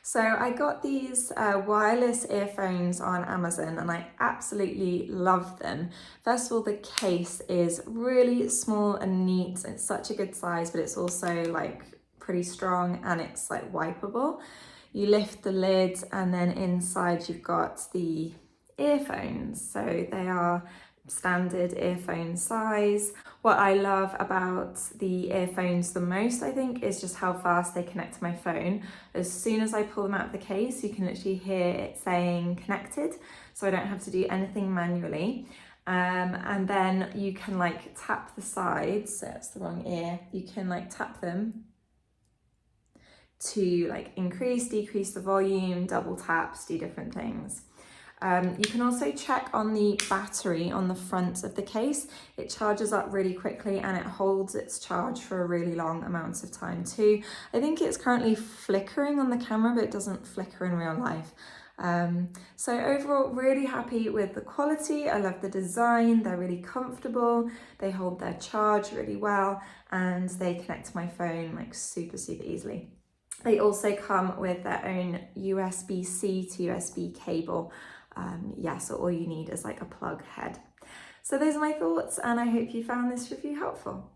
So I got these wireless earphones on Amazon and I absolutely love them. First of all, the case is really small and neat. It's such a good size, but it's also like pretty strong and it's like wipeable. You lift the lid and then inside you've got the earphones. So they are standard earphone size. What I love about the earphones the most, I think, is just how fast they connect to my phone. As soon as I pull them out of the case, you can literally hear it saying connected, so I don't have to do anything manually. And then you can like tap the sides, so that's the wrong ear, you can like tap them to like increase, decrease the volume, double taps, do different things. You can also check on the battery on the front of the case. It charges up really quickly and it holds its charge for a really long amount of time too. I think it's currently flickering on the camera, but it doesn't flicker in real life. So overall, really happy with the quality. I love the design. They're really comfortable. They hold their charge really well and they connect to my phone like super easily. They also come with their own USB-C to USB cable. So all you need is like a plug head. So those are my thoughts and I hope you found this review helpful.